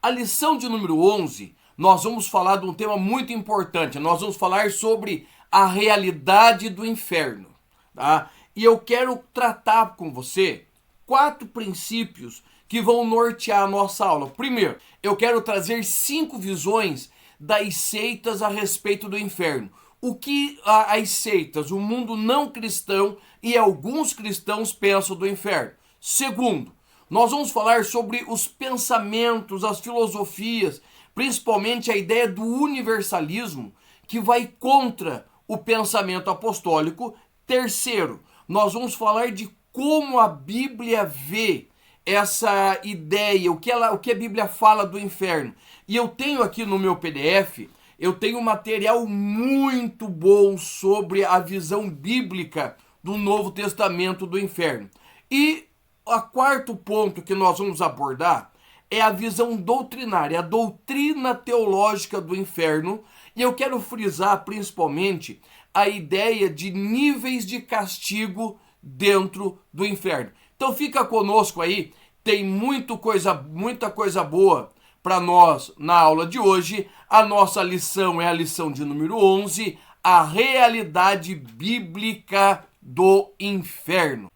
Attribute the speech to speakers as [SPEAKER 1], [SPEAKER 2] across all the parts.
[SPEAKER 1] A lição de número 11, nós vamos falar de um tema muito importante. Nós vamos falar sobre a realidade do inferno, tá? E eu quero tratar com você 4 princípios que vão nortear a nossa aula. Primeiro, eu quero trazer 5 visões das seitas a respeito do inferno. O que as seitas, o mundo não cristão e alguns cristãos pensam do inferno. Segundo, nós vamos falar sobre os pensamentos, as filosofias, principalmente a ideia do universalismo, que vai contra o pensamento apostólico. Terceiro, nós vamos falar de como a Bíblia vê essa ideia, o que a Bíblia fala do inferno. E eu tenho aqui no meu PDF, eu tenho um material muito bom sobre a visão bíblica do Novo Testamento do inferno. E o quarto ponto que nós vamos abordar é a visão doutrinária, a doutrina teológica do inferno. E eu quero frisar principalmente a ideia de níveis de castigo dentro do inferno. Então fica conosco aí, tem muita coisa boa para nós na aula de hoje. A nossa lição é a lição de número 11, a realidade bíblica do inferno.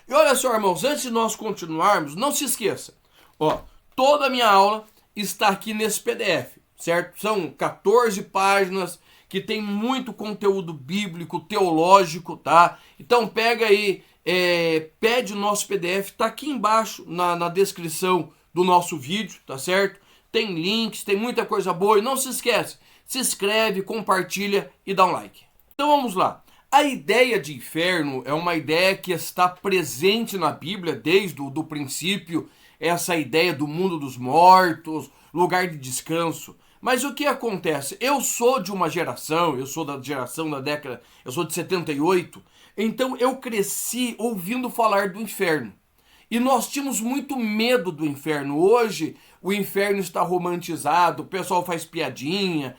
[SPEAKER 1] E olha só, irmãos, antes de nós continuarmos, não se esqueça, toda a minha aula está aqui nesse PDF, certo? São 14 páginas que tem muito conteúdo bíblico, teológico, tá? Então pega aí, pede o nosso PDF, tá aqui embaixo na descrição do nosso vídeo, tá certo? Tem links, tem muita coisa boa. E não se esquece, se inscreve, compartilha e dá um like. Então vamos lá. A ideia de inferno é uma ideia que está presente na Bíblia desde o princípio, essa ideia do mundo dos mortos, lugar de descanso. Mas o que acontece? Eu sou de uma geração, eu sou da geração da década, eu sou de 78, então eu cresci ouvindo falar do inferno. E nós tínhamos muito medo do inferno. Hoje o inferno está romantizado, o pessoal faz piadinha,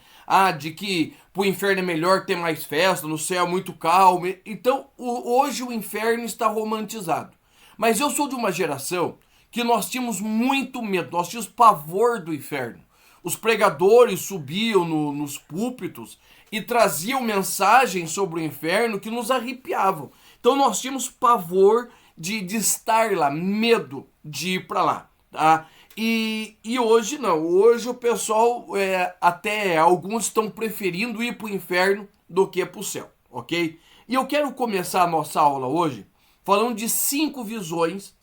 [SPEAKER 1] de que pro inferno é melhor ter mais festa, no céu é muito calmo. Então hoje o inferno está romantizado. Mas eu sou de uma geração que nós tínhamos muito medo, nós tínhamos pavor do inferno. Os pregadores subiam nos púlpitos e traziam mensagens sobre o inferno que nos arrepiavam. Então nós tínhamos pavor de estar lá, medo de ir para lá, tá? E hoje não, hoje o pessoal, até alguns estão preferindo ir para o inferno do que para o céu, ok? E eu quero começar a nossa aula hoje falando de 5 visões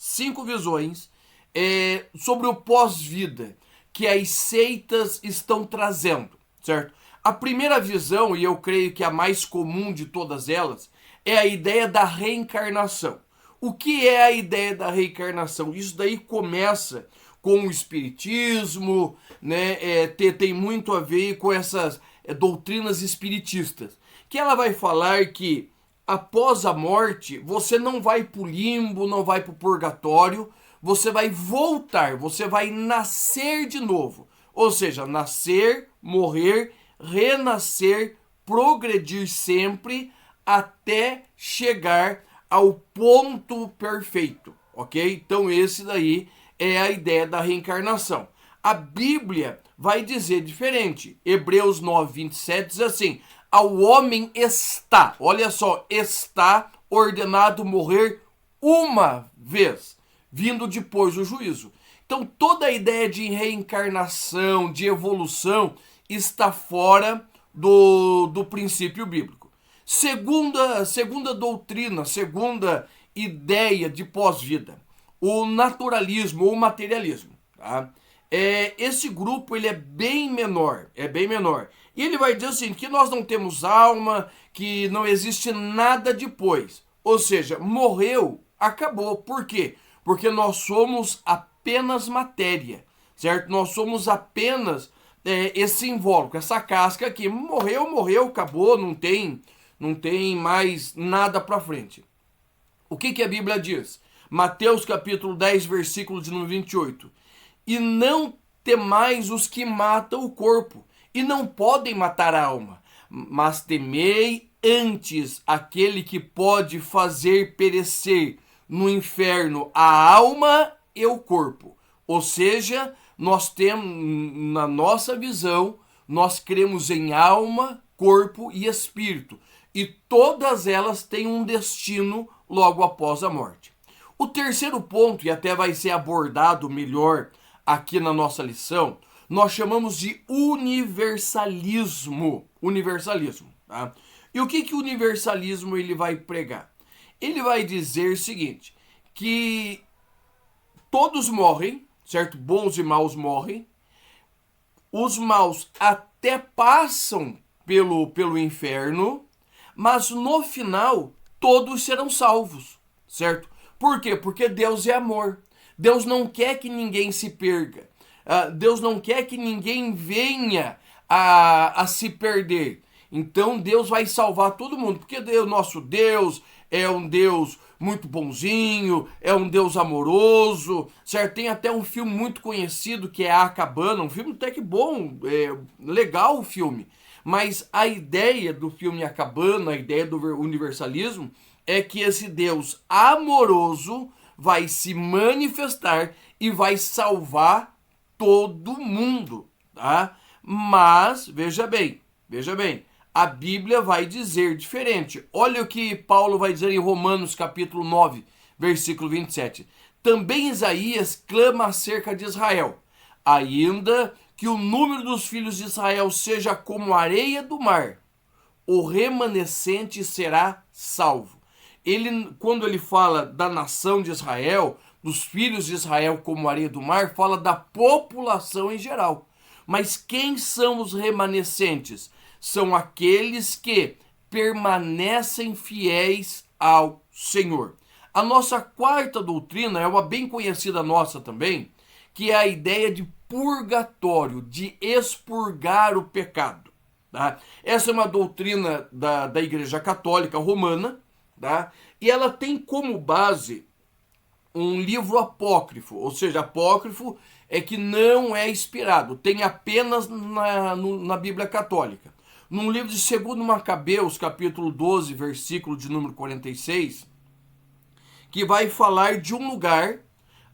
[SPEAKER 1] sobre o pós-vida que as seitas estão trazendo, certo? A primeira visão, e eu creio que a mais comum de todas elas, é a ideia da reencarnação. O que é a ideia da reencarnação? Isso daí começa com o espiritismo, né? Tem muito a ver com essas doutrinas espiritistas, que ela vai falar que após a morte você não vai para o limbo, não vai para o purgatório, você vai voltar, você vai nascer de novo. Ou seja, nascer, morrer, renascer, progredir sempre até chegar ao ponto perfeito, ok? Então esse daí é a ideia da reencarnação. A Bíblia vai dizer diferente. Hebreus 9, 27 diz assim: ao homem está, olha só, está ordenado morrer uma vez, vindo depois o juízo. Então toda a ideia de reencarnação, de evolução, está fora do princípio bíblico. Segunda doutrina, segunda ideia de pós-vida, o naturalismo ou materialismo, tá? Esse grupo ele é bem menor. E ele vai dizer assim, que nós não temos alma, que não existe nada depois. Ou seja, morreu, acabou. Por quê? Porque nós somos apenas matéria, certo? Nós somos apenas esse invólucro, essa casca aqui. Morreu, acabou, não tem mais nada para frente. O que a Bíblia diz? Mateus capítulo 10, versículo de número 28. E não temais os que matam o corpo, e não podem matar a alma, mas temei antes aquele que pode fazer perecer no inferno a alma e o corpo. Ou seja, nós temos, na nossa visão, nós cremos em alma, corpo e espírito. E todas elas têm um destino logo após a morte. O terceiro ponto, e até vai ser abordado melhor aqui na nossa lição, nós chamamos de universalismo. Universalismo, tá? E o que o universalismo ele vai pregar? Ele vai dizer o seguinte, que todos morrem, certo? Bons e maus morrem. Os maus até passam pelo inferno, mas no final todos serão salvos, certo? Por quê? Porque Deus é amor. Deus não quer que ninguém se perca. Deus não quer que ninguém venha a se perder. Então Deus vai salvar todo mundo, porque o nosso Deus é um Deus muito bonzinho, é um Deus amoroso, certo? Tem até um filme muito conhecido que é A Cabana, um filme até que bom, legal o filme. Mas a ideia do filme A Cabana, a ideia do universalismo, é que esse Deus amoroso vai se manifestar e vai salvar todo mundo, tá? Mas, veja bem, a Bíblia vai dizer diferente. Olha o que Paulo vai dizer em Romanos capítulo 9, versículo 27. Também Isaías clama acerca de Israel, ainda que o número dos filhos de Israel seja como a areia do mar, o remanescente será salvo. Quando ele fala da nação de Israel, dos filhos de Israel como a areia do mar, fala da população em geral. Mas quem são os remanescentes? São aqueles que permanecem fiéis ao Senhor. A nossa quarta doutrina é uma bem conhecida nossa também, que é a ideia de purgatório, de expurgar o pecado. Tá? Essa é uma doutrina da Igreja Católica Romana, tá? E ela tem como base um livro apócrifo, ou seja, apócrifo é que não é inspirado, tem apenas na Bíblia Católica. Num livro de 2 Macabeus, capítulo 12, versículo de número 46, que vai falar de um lugar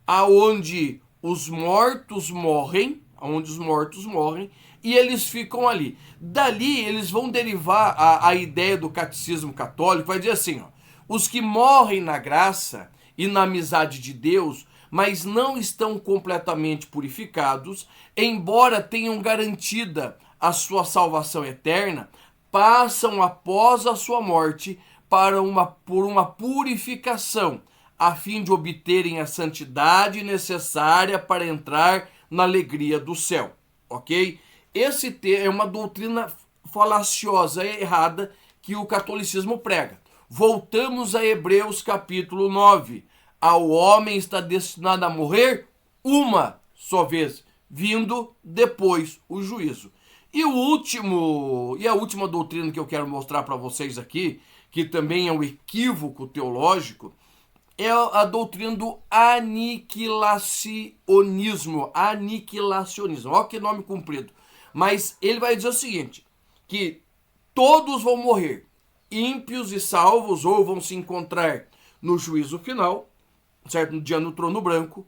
[SPEAKER 1] aonde os mortos morrem, e eles ficam ali. Dali eles vão derivar a ideia do catecismo católico, vai dizer assim, ó, os que morrem na graça e na amizade de Deus, mas não estão completamente purificados, embora tenham garantida a sua salvação eterna, passam após a sua morte por uma purificação, a fim de obterem a santidade necessária para entrar na alegria do céu, ok? Esse é uma doutrina falaciosa e errada que o catolicismo prega. Voltamos a Hebreus capítulo 9. Ao homem está destinado a morrer uma só vez, vindo depois o juízo. E a última doutrina que eu quero mostrar para vocês aqui, que também é um equívoco teológico, é a doutrina do aniquilacionismo. Olha que nome comprido. Mas ele vai dizer o seguinte, que todos vão morrer, ímpios e salvos, ou vão se encontrar no juízo final, certo? No dia no trono branco.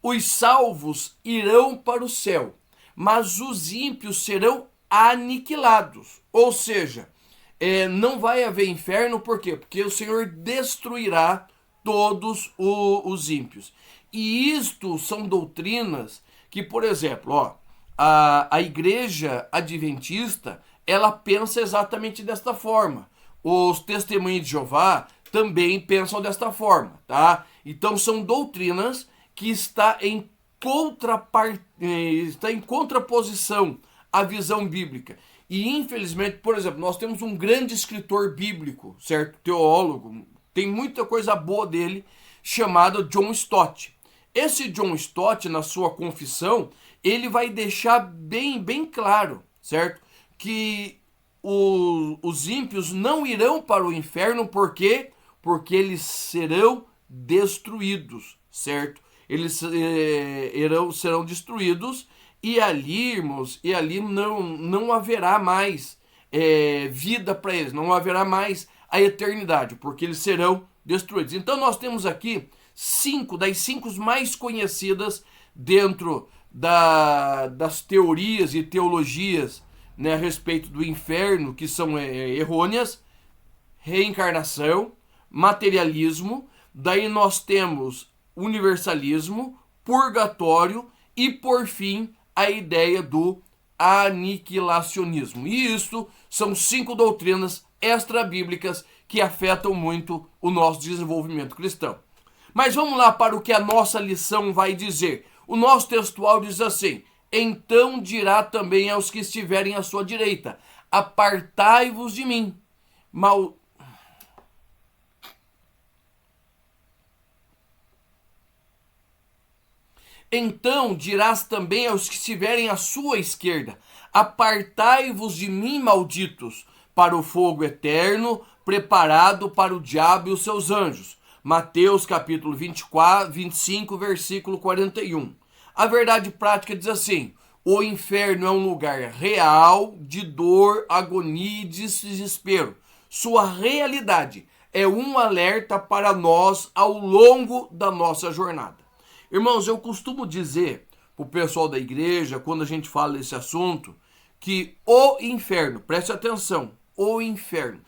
[SPEAKER 1] Os salvos irão para o céu, mas os ímpios serão aniquilados. Ou seja, não vai haver inferno, por quê? Porque o Senhor destruirá todos os ímpios. E isto são doutrinas que, por exemplo, a igreja adventista, ela pensa exatamente desta forma. Os testemunhos de Jeová também pensam desta forma, tá? Então são doutrinas que está em contraposição à visão bíblica. E infelizmente, por exemplo, nós temos um grande escritor bíblico, certo? Teólogo, tem muita coisa boa dele, chamado John Stott. Esse John Stott, na sua confissão, ele vai deixar bem claro, certo? Que os ímpios não irão para o inferno, por quê? Porque eles serão destruídos, certo? Eles serão destruídos e ali, irmãos, não haverá mais vida para eles, não haverá mais a eternidade, porque eles serão destruídos. Então nós temos aqui 5 das 5 mais conhecidas dentro das teorias e teologias, né, a respeito do inferno, que são errôneas, reencarnação, materialismo, daí nós temos universalismo, purgatório e, por fim, a ideia do aniquilacionismo. E isso são 5 doutrinas extra-bíblicas que afetam muito o nosso desenvolvimento cristão. Mas vamos lá para o que a nossa lição vai dizer. O nosso textual diz assim: então dirá também aos que estiverem à sua direita, apartai-vos de mim, Então dirás também aos que estiverem à sua esquerda, apartai-vos de mim, malditos, para o fogo eterno, preparado para o diabo e os seus anjos. Mateus capítulo 25, versículo 41. A verdade prática diz assim: o inferno é um lugar real de dor, agonia e desespero. Sua realidade é um alerta para nós ao longo da nossa jornada. Irmãos, eu costumo dizer para o pessoal da igreja, quando a gente fala desse assunto, que o inferno, preste atenção, o inferno,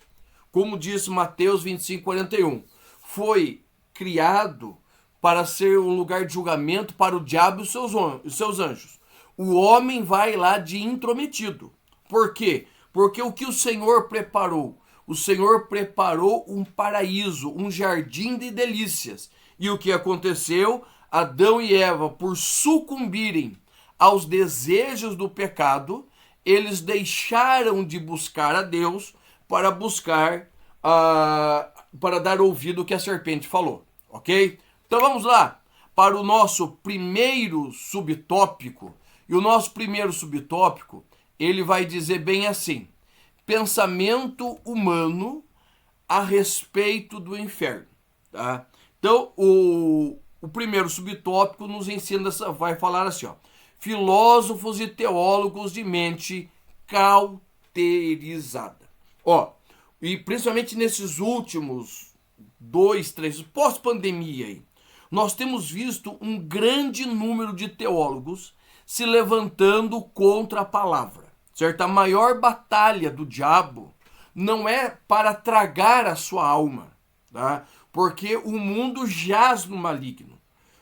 [SPEAKER 1] como diz Mateus 25, 41, foi criado para ser um lugar de julgamento para o diabo e os seus anjos. O homem vai lá de intrometido. Por quê? Porque o que o Senhor preparou? O Senhor preparou um paraíso, um jardim de delícias. E o que aconteceu? Adão e Eva, por sucumbirem aos desejos do pecado, eles deixaram de buscar a Deus para para dar ouvido ao que a serpente falou, ok? Então vamos lá para o nosso primeiro subtópico. E o nosso primeiro subtópico, ele vai dizer bem assim: pensamento humano a respeito do inferno, tá? Então o primeiro subtópico nos ensina, vai falar assim, ó: filósofos e teólogos de mente cauterizada. Ó, e principalmente nesses últimos 2, 3, pós-pandemia aí, nós temos visto um grande número de teólogos se levantando contra a palavra, certo? A maior batalha do diabo não é para tragar a sua alma, tá? Porque o mundo jaz no maligno.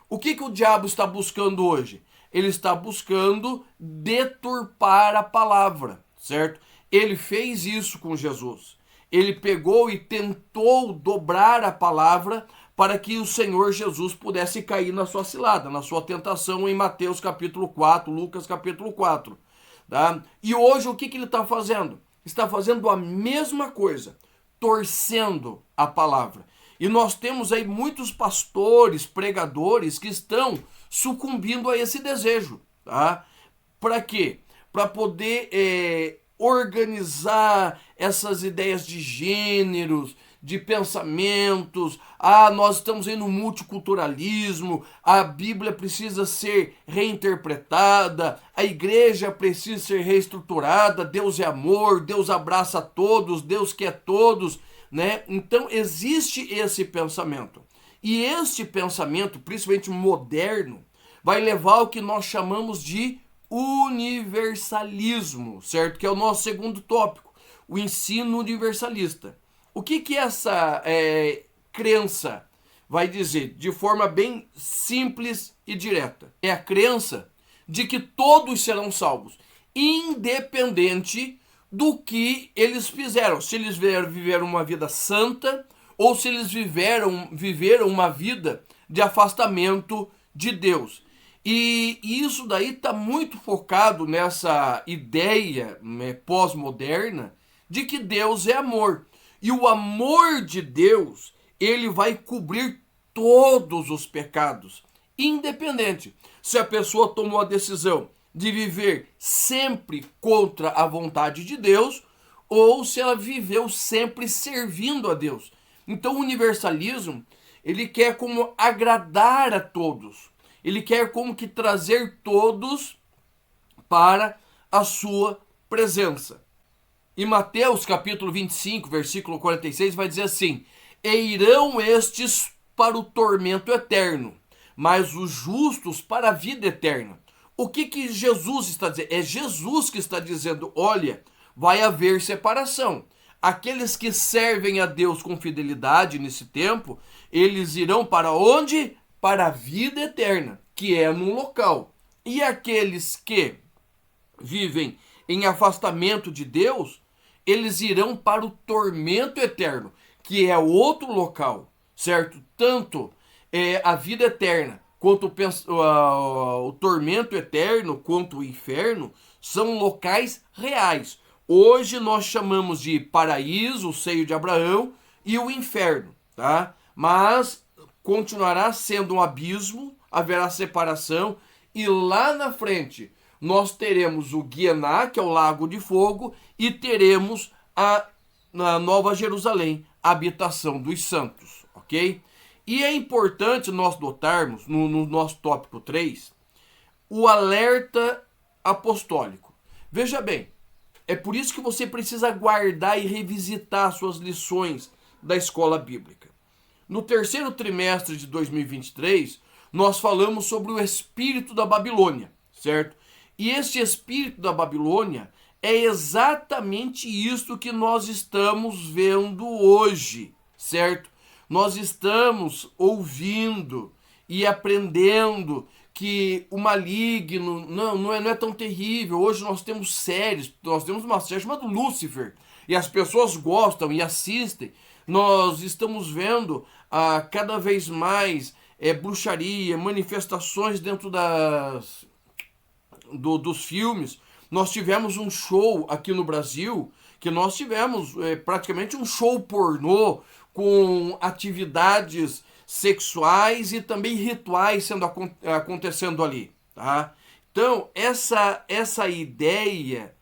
[SPEAKER 1] O que o diabo está buscando hoje? Ele está buscando deturpar a palavra, certo? Ele fez isso com Jesus. Ele pegou e tentou dobrar a palavra para que o Senhor Jesus pudesse cair na sua cilada, na sua tentação em Mateus capítulo 4, Lucas capítulo 4. Tá? E hoje o que ele está fazendo? Está fazendo a mesma coisa, torcendo a palavra. E nós temos aí muitos pastores, pregadores que estão sucumbindo a esse desejo. Tá? Para quê? Para poder organizar essas ideias de gêneros, de pensamentos. Nós estamos aí no multiculturalismo, a Bíblia precisa ser reinterpretada, a igreja precisa ser reestruturada, Deus é amor, Deus abraça todos, Deus quer todos, né? Então existe esse pensamento. E esse pensamento, principalmente moderno, vai levar ao que nós chamamos de universalismo, certo? Que é o nosso segundo tópico, o ensino universalista. O que essa crença vai dizer? De forma bem simples e direta. É a crença de que todos serão salvos, independente do que eles fizeram. Se eles viveram uma vida santa ou se eles viveram uma vida de afastamento de Deus. E isso daí está muito focado nessa ideia, né, pós-moderna de que Deus é amor. E o amor de Deus, ele vai cobrir todos os pecados, independente se a pessoa tomou a decisão de viver sempre contra a vontade de Deus ou se ela viveu sempre servindo a Deus. Então o universalismo, ele quer como agradar a todos. Ele quer como que trazer todos para a sua presença. E Mateus capítulo 25, versículo 46 vai dizer assim: e irão estes para o tormento eterno, mas os justos para a vida eterna. O que Jesus está dizendo? É Jesus que está dizendo, olha, vai haver separação. Aqueles que servem a Deus com fidelidade nesse tempo, eles irão para onde? Para a vida eterna, que é num local. E aqueles que vivem em afastamento de Deus, eles irão para o tormento eterno, que é outro local, certo? Tanto a vida eterna, quanto o tormento eterno, quanto o inferno, são locais reais. Hoje nós chamamos de paraíso, o seio de Abraão, e o inferno, tá? Mas continuará sendo um abismo, haverá separação, e lá na frente nós teremos o Guianá, que é o lago de fogo, e teremos a Nova Jerusalém, a habitação dos santos, ok? E é importante nós notarmos, no nosso tópico 3, o alerta apostólico. Veja bem, é por isso que você precisa guardar e revisitar suas lições da escola bíblica. No terceiro trimestre de 2023, nós falamos sobre o espírito da Babilônia, certo? E esse espírito da Babilônia é exatamente isso que nós estamos vendo hoje, certo? Nós estamos ouvindo e aprendendo que o maligno não é tão terrível. Hoje nós temos séries, nós temos uma série chamada Lúcifer, e as pessoas gostam e assistem. Nós estamos vendo cada vez mais bruxaria, manifestações dentro dos filmes. Nós tivemos um show aqui no Brasil, que nós tivemos praticamente um show pornô, com atividades sexuais e também rituais acontecendo ali, tá? Então, essa ideia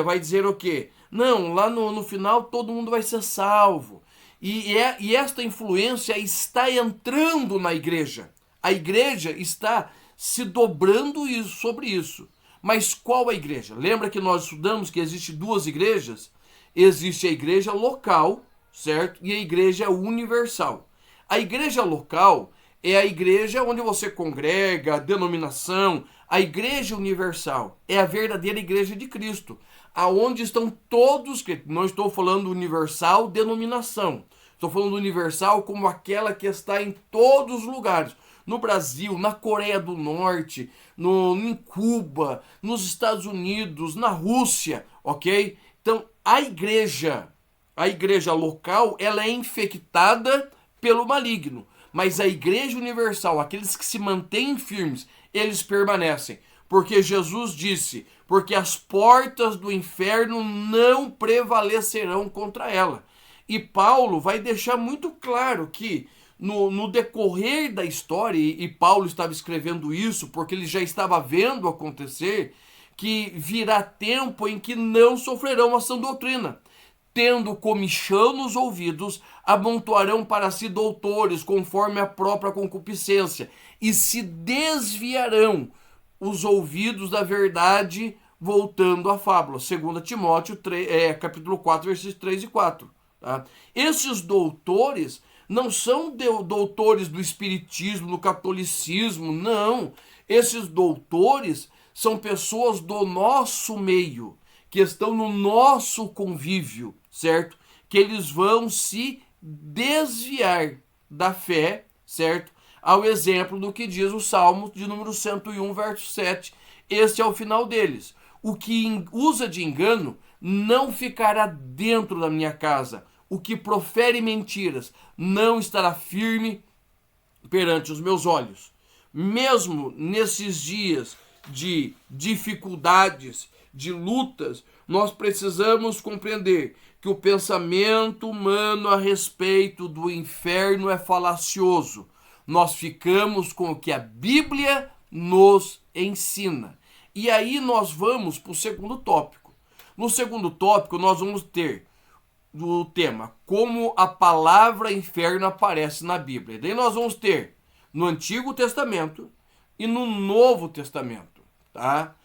[SPEAKER 1] vai dizer o quê? Não, lá no final todo mundo vai ser salvo. E esta influência está entrando na igreja. A igreja está se dobrando sobre isso. Mas qual a igreja? Lembra que nós estudamos que existem duas igrejas? Existe a igreja local, certo? E a igreja universal. A igreja local é a igreja onde você congrega, a denominação. A igreja universal é a verdadeira igreja de Cristo, aonde estão todos, não estou falando universal denominação, estou falando universal como aquela que está em todos os lugares. No Brasil, na Coreia do Norte, em Cuba, nos Estados Unidos, na Rússia, ok? Então, a igreja local, ela é infectada pelo maligno. Mas a igreja universal, aqueles que se mantêm firmes, eles permanecem. Porque Jesus disse, porque as portas do inferno não prevalecerão contra ela. E Paulo vai deixar muito claro que no decorrer da história, e Paulo estava escrevendo isso porque ele já estava vendo acontecer, que virá tempo em que não sofrerão a sã doutrina. Tendo comichão nos ouvidos, amontoarão para si doutores, conforme a própria concupiscência, e se desviarão os ouvidos da verdade, voltando à fábula. 2 Timóteo 3, capítulo 4, versículos 3 e 4. Tá? Esses doutores não são doutores do espiritismo, do catolicismo, não. Esses doutores são pessoas do nosso meio, que estão no nosso convívio, certo? Que eles vão se desviar da fé, certo? Ao exemplo do que diz o Salmo de número 101, verso 7. Este é o final deles. O que usa de engano não ficará dentro da minha casa. O que profere mentiras não estará firme perante os meus olhos. Mesmo nesses dias de dificuldades, de lutas, nós precisamos compreender que o pensamento humano a respeito do inferno é falacioso. Nós ficamos com o que a Bíblia nos ensina. E aí nós vamos para o segundo tópico. No segundo tópico nós vamos ter o tema como a palavra inferno aparece na Bíblia. Daí nós vamos ter no Antigo Testamento e no Novo Testamento, tá?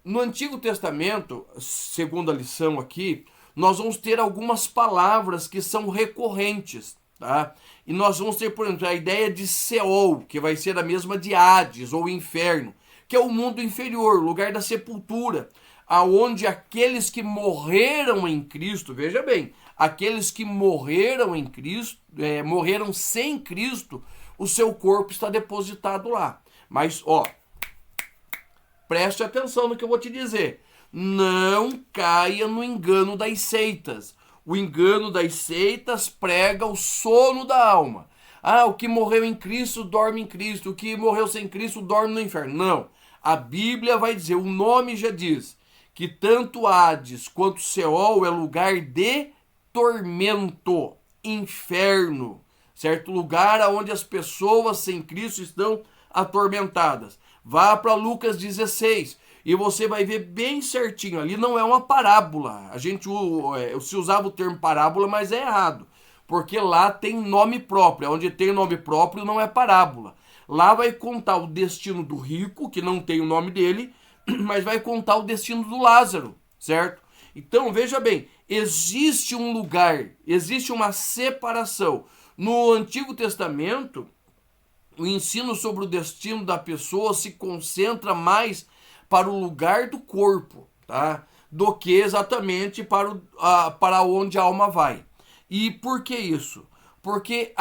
[SPEAKER 1] No Antigo Testamento, segundo a lição aqui, nós vamos ter algumas palavras que são recorrentes, tá? E nós vamos ter, por exemplo, a ideia de Seol, que vai ser a mesma de Hades, ou inferno, que é o mundo inferior, o lugar da sepultura, aonde aqueles que morreram em Cristo, veja bem, aqueles que morreram em Cristo, morreram sem Cristo, o seu corpo está depositado lá. Mas, ó, preste atenção no que eu vou te dizer. Não caia no engano das seitas. O engano das seitas prega o sono da alma. Ah, o que morreu em Cristo dorme em Cristo. O que morreu sem Cristo dorme no inferno. Não. A Bíblia vai dizer, o nome já diz, que tanto Hades quanto Seol é lugar de tormento, inferno, certo? Lugar onde as pessoas sem Cristo estão atormentadas. Vá para Lucas 16 e você vai ver bem certinho. Ali não é uma parábola. A gente se usava o termo parábola, mas é errado. Porque lá tem nome próprio. Onde tem nome próprio não é parábola. Lá vai contar o destino do rico, que não tem o nome dele, mas vai contar o destino do Lázaro, certo? Então, veja bem, existe um lugar, existe uma separação. No Antigo Testamento, o ensino sobre o destino da pessoa se concentra mais para o lugar do corpo, tá? Do que exatamente para onde a alma vai. E por que isso? Porque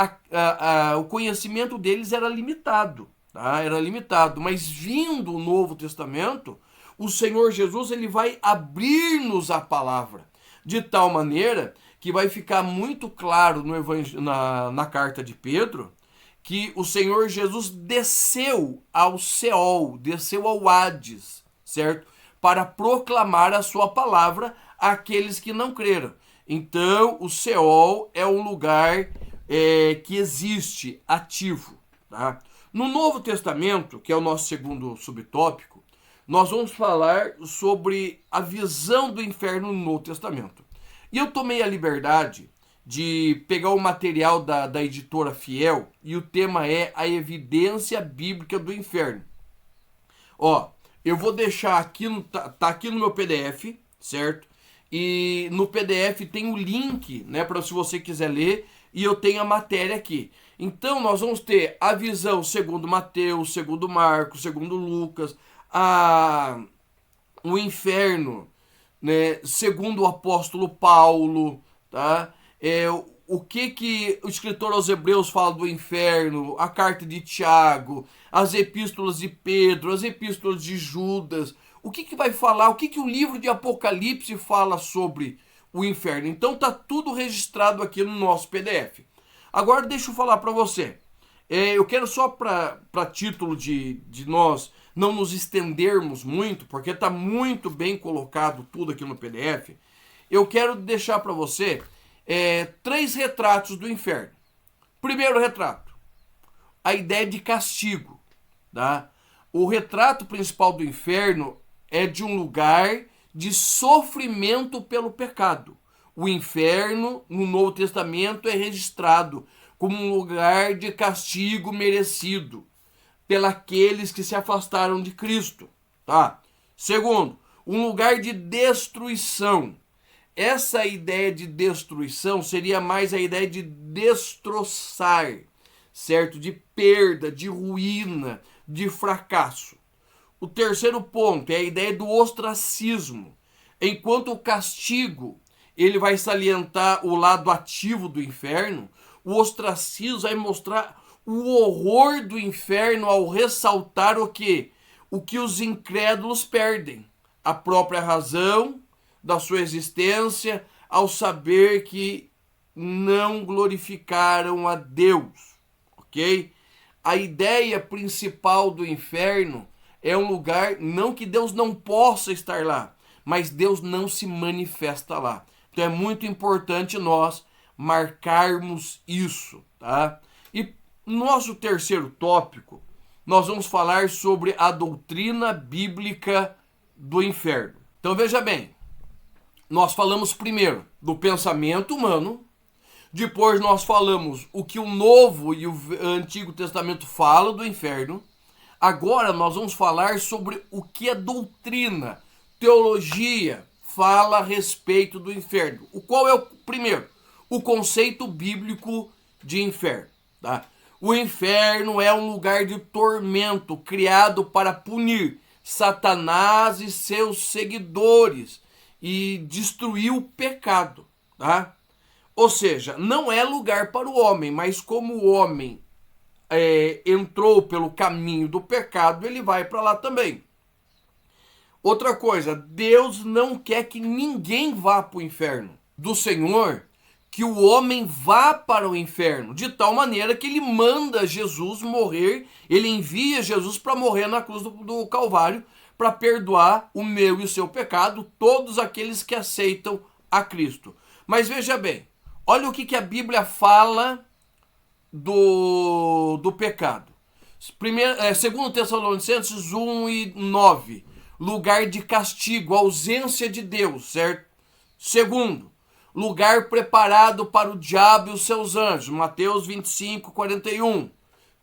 [SPEAKER 1] o conhecimento deles era limitado, tá? Era limitado. Mas vindo o Novo Testamento, o Senhor Jesus ele vai abrir-nos a palavra, de tal maneira que vai ficar muito claro na carta de Pedro, que o Senhor Jesus desceu ao Seol, desceu ao Hades, certo? Para proclamar a sua palavra àqueles que não creram. Então, o Seol é um lugar que existe, ativo. Tá? No Novo Testamento, que é o nosso segundo subtópico, nós vamos falar sobre a visão do inferno no Novo Testamento. E eu tomei a liberdade de pegar o material da editora Fiel, e o tema é a evidência bíblica do inferno. Ó, eu vou deixar aqui, tá aqui no meu PDF, certo? E no PDF tem o link, né, para se você quiser ler, e eu tenho a matéria aqui. Então nós vamos ter a visão segundo Mateus, segundo Marcos, segundo Lucas, o inferno, né, segundo o apóstolo Paulo, tá? O que o escritor aos Hebreus fala do inferno, a carta de Tiago, as epístolas de Pedro, as epístolas de Judas, o que vai falar, o que o livro de Apocalipse fala sobre o inferno. Então tá tudo registrado aqui no nosso PDF. Agora deixa eu falar para você. Eu quero só para título de nós não nos estendermos muito, porque tá muito bem colocado tudo aqui no PDF, eu quero deixar para você 3 retratos do inferno. Primeiro retrato, a ideia de castigo. Tá? O retrato principal do inferno é de um lugar de sofrimento pelo pecado. O inferno, no Novo Testamento, é registrado como um lugar de castigo merecido pelos que se afastaram de Cristo. Tá? Segundo, um lugar de destruição. Essa ideia de destruição seria mais a ideia de destroçar, certo? De perda, de ruína, de fracasso. O terceiro ponto é a ideia do ostracismo. Enquanto o castigo ele vai salientar o lado ativo do inferno, o ostracismo vai mostrar o horror do inferno ao ressaltar o que? O que os incrédulos perdem. A própria razão da sua existência ao saber que não glorificaram a Deus, ok? A ideia principal do inferno é um lugar, não que Deus não possa estar lá, mas Deus não se manifesta lá. Então é muito importante nós marcarmos isso, tá? E no nosso terceiro tópico, nós vamos falar sobre a doutrina bíblica do inferno. Então veja bem, nós falamos primeiro do pensamento humano, depois nós falamos o que o Novo e o Antigo Testamento falam do inferno. Agora nós vamos falar sobre o que a doutrina, teologia, fala a respeito do inferno. O qual é o primeiro? O conceito bíblico de inferno, tá? O inferno é um lugar de tormento criado para punir Satanás e seus seguidores e destruir o pecado, tá? Ou seja, não é lugar para o homem, mas como o homem entrou pelo caminho do pecado, ele vai para lá também. Outra coisa, Deus não quer que ninguém vá para o inferno. Do Senhor, que o homem vá para o inferno, de tal maneira que ele manda Jesus morrer, ele envia Jesus para morrer na cruz do Calvário, para perdoar o meu e o seu pecado, todos aqueles que aceitam a Cristo. Mas veja bem, olha o que a Bíblia fala do pecado. 2 Tessalonicenses 1:9, lugar de castigo, ausência de Deus, certo? Segundo, lugar preparado para o diabo e os seus anjos, Mateus 25:41.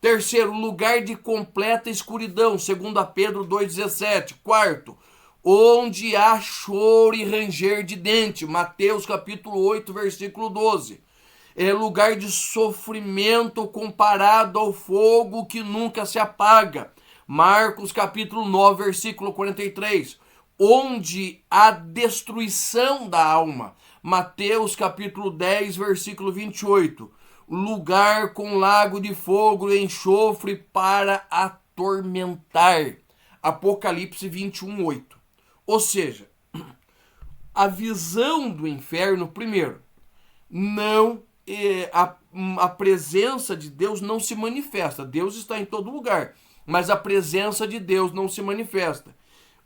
[SPEAKER 1] Terceiro, lugar de completa escuridão, 2 Pedro 2:17. Quarto, onde há choro e ranger de dente, Mateus capítulo 8, versículo 12. É lugar de sofrimento comparado ao fogo que nunca se apaga, Marcos capítulo 9, versículo 43. Onde há destruição da alma, Mateus capítulo 10, versículo 28. Lugar com lago de fogo e enxofre para atormentar, Apocalipse 21:8. Ou seja, a visão do inferno, primeiro, não a presença de Deus não se manifesta. Deus está em todo lugar, mas a presença de Deus não se manifesta.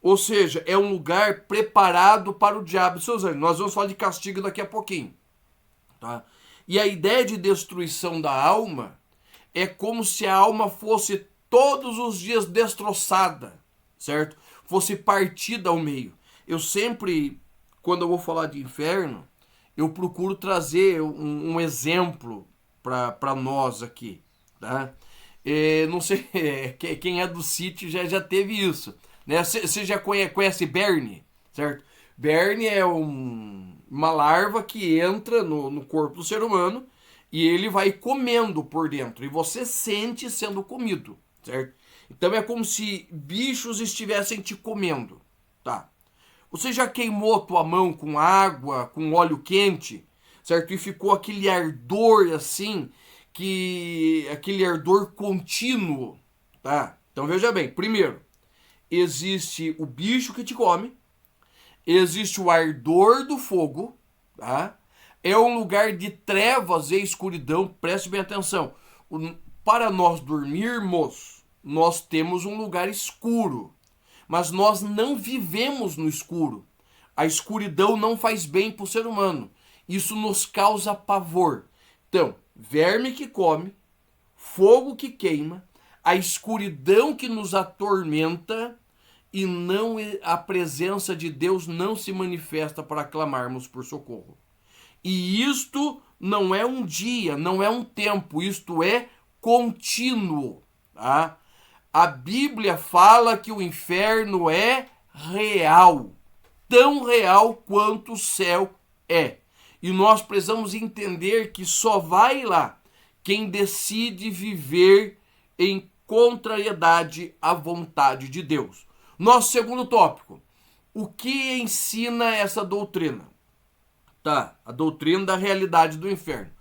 [SPEAKER 1] Ou seja, é um lugar preparado para o diabo e seus anjos. Nós vamos falar de castigo daqui a pouquinho, tá? E a ideia de destruição da alma é como se a alma fosse todos os dias destroçada, certo? Fosse partida ao meio. Eu sempre, quando eu vou falar de inferno, eu procuro trazer um exemplo para nós aqui, tá? Não sei, quem é do sítio já teve isso, né? Você já conhece Berne, certo? Berne é uma larva que entra no corpo do ser humano e ele vai comendo por dentro. E você sente sendo comido, certo? Então é como se bichos estivessem te comendo, tá? Você já queimou tua mão com água, com óleo quente, certo? E ficou aquele ardor assim, aquele ardor contínuo, tá? Então veja bem, primeiro, existe o bicho que te come, existe o ardor do fogo, tá? É um lugar de trevas e escuridão, preste bem atenção. Para nós dormirmos, nós temos um lugar escuro, mas nós não vivemos no escuro. A escuridão não faz bem para o ser humano. Isso nos causa pavor. Então, verme que come, fogo que queima, a escuridão que nos atormenta e não a presença de Deus não se manifesta para clamarmos por socorro. E isto não é um dia, não é um tempo, isto é contínuo, tá? A Bíblia fala que o inferno é real, tão real quanto o céu é. E nós precisamos entender que só vai lá quem decide viver em contrariedade à vontade de Deus. Nosso segundo tópico, o que ensina essa doutrina? Tá, a doutrina da realidade do inferno.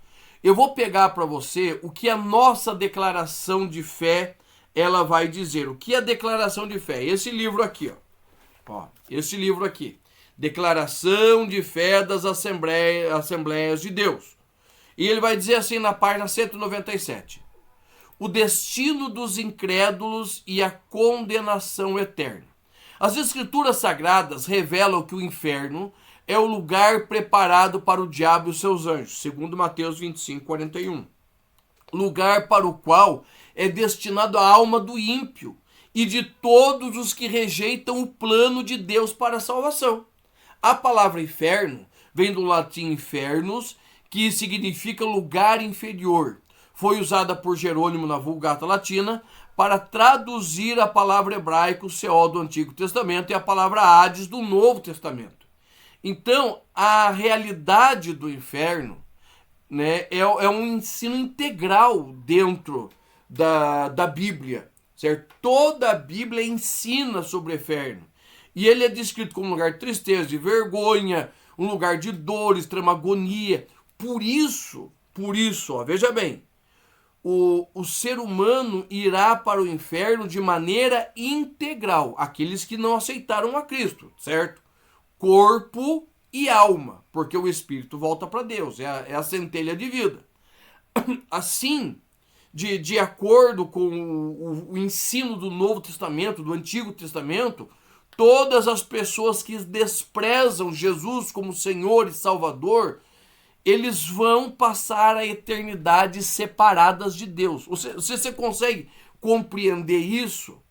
[SPEAKER 1] Eu vou pegar para você o que a nossa declaração de fé ela vai dizer. O que é a declaração de fé? Esse livro aqui, ó. Esse livro aqui. Declaração de fé das Assembleias de Deus. E ele vai dizer assim na página 197. O destino dos incrédulos e a condenação eterna. As Escrituras Sagradas revelam que o inferno é o lugar preparado para o diabo e os seus anjos, segundo Mateus 25:41. Lugar para o qual é destinado a alma do ímpio e de todos os que rejeitam o plano de Deus para a salvação. A palavra inferno vem do latim infernus, que significa lugar inferior. Foi usada por Jerônimo na Vulgata Latina para traduzir a palavra hebraica Seol do Antigo Testamento e a palavra Hades do Novo Testamento. Então, a realidade do inferno né, é um ensino integral dentro da Bíblia, certo? Toda a Bíblia ensina sobre o inferno. E ele é descrito como um lugar de tristeza, de vergonha, um lugar de dor, extrema agonia. Por isso, ó, veja bem, o ser humano irá para o inferno de maneira integral, aqueles que não aceitaram a Cristo, certo? Corpo e alma, porque o espírito volta para Deus, é a centelha de vida. Assim, de acordo com o ensino do Novo Testamento, do Antigo Testamento, todas as pessoas que desprezam Jesus como Senhor e Salvador, eles vão passar a eternidade separadas de Deus. Você consegue compreender isso?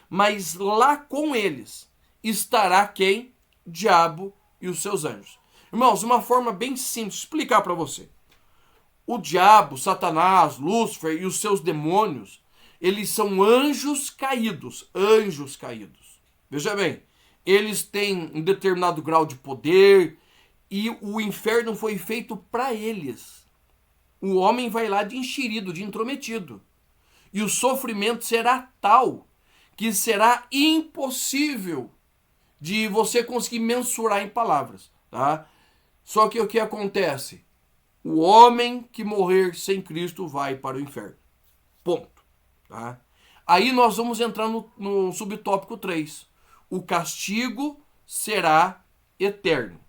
[SPEAKER 1] Mas lá com eles estará quem? O diabo e os seus anjos. Irmãos, uma forma bem simples de explicar para você. O diabo, Satanás, Lúcifer e os seus demônios, eles são anjos caídos. Anjos caídos. Veja bem, eles têm um determinado grau de poder e o inferno foi feito para eles. O homem vai lá de enxerido, de intrometido. E o sofrimento será tal que será impossível de você conseguir mensurar em palavras, tá? Só que o que acontece? O homem que morrer sem Cristo vai para o inferno. Ponto. Tá? Aí nós vamos entrar no subtópico 3. O castigo será eterno.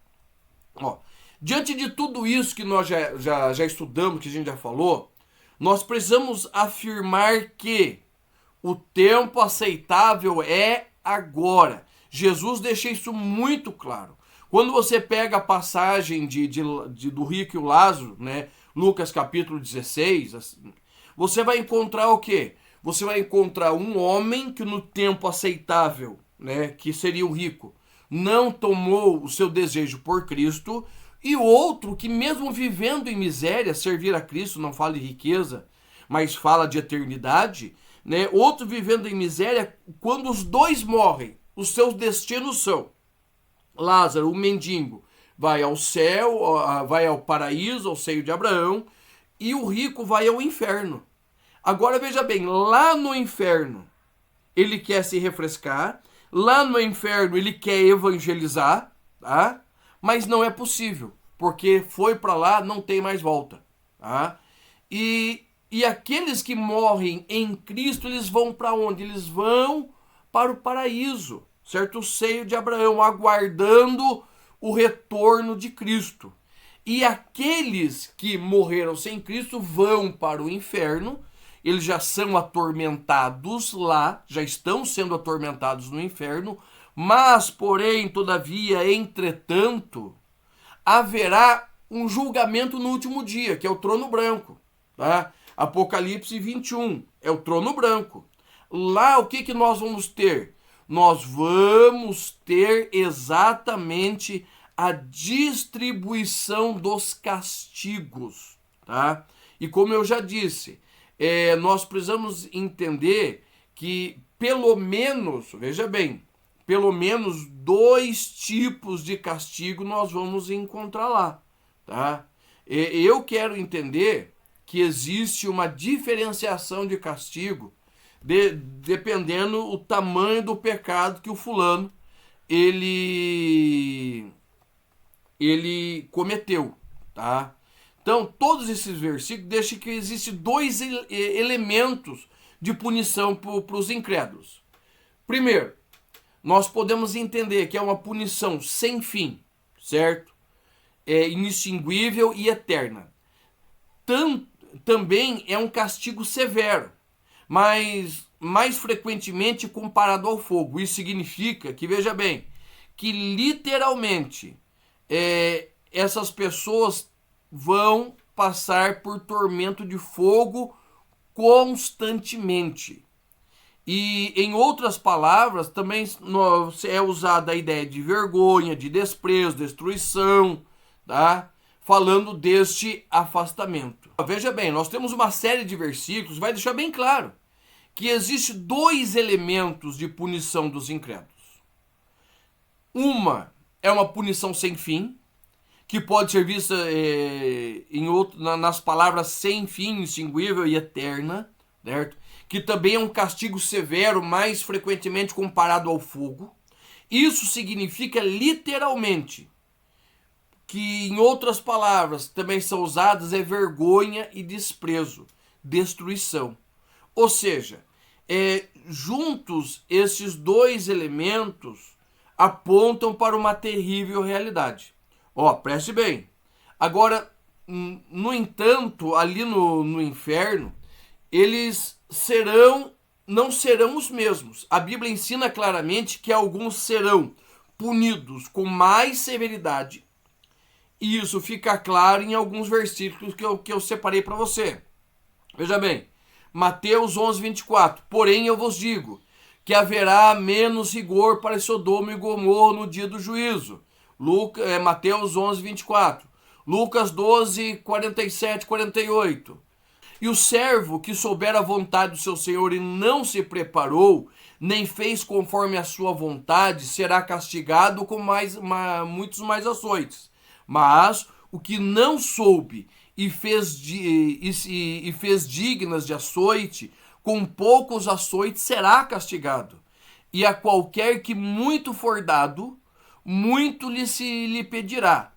[SPEAKER 1] Ó, diante de tudo isso que nós já estudamos, que a gente já falou, nós precisamos afirmar que o tempo aceitável é agora. Jesus deixa isso muito claro. Quando você pega a passagem do rico e o Lázaro, né, Lucas capítulo 16, você vai encontrar o quê? Você vai encontrar um homem que no tempo aceitável, né, que seria o rico, não tomou o seu desejo por Cristo, e outro que mesmo vivendo em miséria, servir a Cristo, não fala de riqueza, mas fala de eternidade, né? Outro vivendo em miséria, quando os dois morrem, os seus destinos são: Lázaro, o mendigo, vai ao céu, vai ao paraíso, ao seio de Abraão, e o rico vai ao inferno. Agora veja bem, lá no inferno ele quer se refrescar, lá no inferno ele quer evangelizar, tá? Mas não é possível, porque foi para lá, não tem mais volta, tá? E aqueles que morrem em Cristo, eles vão para onde? Eles vão para o paraíso, certo? O seio de Abraão, aguardando o retorno de Cristo. E aqueles que morreram sem Cristo vão para o inferno, eles já são atormentados lá, já estão sendo atormentados no inferno, mas, porém, todavia, entretanto, haverá um julgamento no último dia, que é o trono branco, tá? Apocalipse 21, é o trono branco. Lá o que nós vamos ter? Nós vamos ter exatamente a distribuição dos castigos, tá? E como eu já disse, nós precisamos entender que pelo menos, veja bem, pelo menos 2 tipos de castigo nós vamos encontrar lá, tá? Eu quero entender que existe uma diferenciação de castigo dependendo o tamanho do pecado que o fulano ele cometeu, tá? Então, todos esses versículos deixam que existem 2 elementos de punição para os incrédulos. Primeiro, nós podemos entender que é uma punição sem fim, certo? É inextinguível e eterna. Também é um castigo severo, mas mais frequentemente comparado ao fogo. Isso significa que, veja bem, que literalmente essas pessoas vão passar por tormento de fogo constantemente. E, em outras palavras, também é usada a ideia de vergonha, de desprezo, destruição, tá? Falando deste afastamento. Veja bem, nós temos uma série de versículos, vai deixar bem claro que existe 2 elementos de punição dos incrédulos. Uma é uma punição sem fim, que pode ser vista nas palavras sem fim, extinguível e eterna, certo? Que também é um castigo severo, mais frequentemente comparado ao fogo. Isso significa literalmente que, em outras palavras, também são usadas é vergonha e desprezo, destruição. Ou seja, juntos esses dois elementos apontam para uma terrível realidade. Ó, preste bem. Agora, no entanto, ali no inferno, eles não serão os mesmos. A Bíblia ensina claramente que alguns serão punidos com mais severidade. E isso fica claro em alguns versículos que eu separei para você. Veja bem, Mateus 11, 24. Porém eu vos digo que haverá menos rigor para Sodoma e Gomorra no dia do juízo. Mateus 11, 24. Lucas 12, 47, 48. E o servo que souber a vontade do seu senhor e não se preparou, nem fez conforme a sua vontade, será castigado com muitos mais açoites. Mas o que não soube e fez dignas de açoite, com poucos açoites será castigado. E a qualquer que muito for dado, muito lhe pedirá.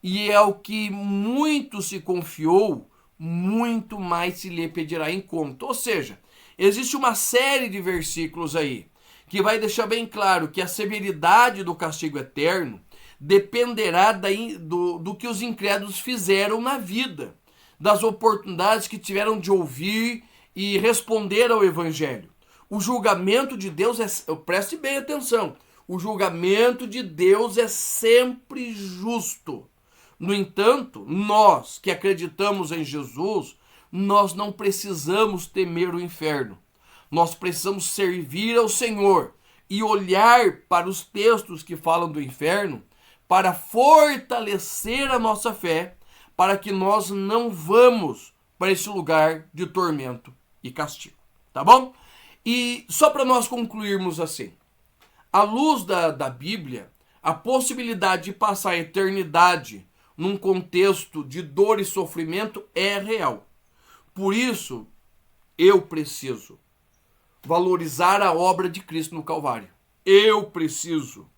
[SPEAKER 1] E ao que muito se confiou, muito mais se lhe pedirá em conta. Ou seja, existe uma série de versículos aí que vai deixar bem claro que a severidade do castigo eterno dependerá do que os incrédulos fizeram na vida, das oportunidades que tiveram de ouvir e responder ao evangelho. O julgamento de Deus preste bem atenção, o julgamento de Deus é sempre justo. No entanto, nós que acreditamos em Jesus, nós não precisamos temer o inferno. Nós precisamos servir ao Senhor e olhar para os textos que falam do inferno para fortalecer a nossa fé, para que nós não vamos para esse lugar de tormento e castigo. Tá bom? E só para nós concluirmos assim, à luz da Bíblia, a possibilidade de passar a eternidade num contexto de dor e sofrimento é real. Por isso, eu preciso valorizar a obra de Cristo no Calvário. Eu preciso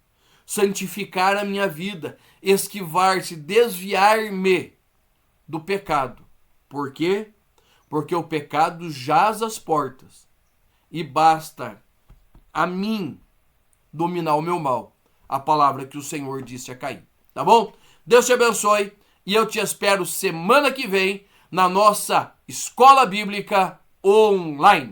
[SPEAKER 1] santificar a minha vida, esquivar-se, desviar-me do pecado. Por quê? Porque o pecado jaz às portas e basta a mim dominar o meu mal. A palavra que o Senhor disse a Caim. Tá bom? Deus te abençoe e eu te espero semana que vem na nossa Escola Bíblica Online.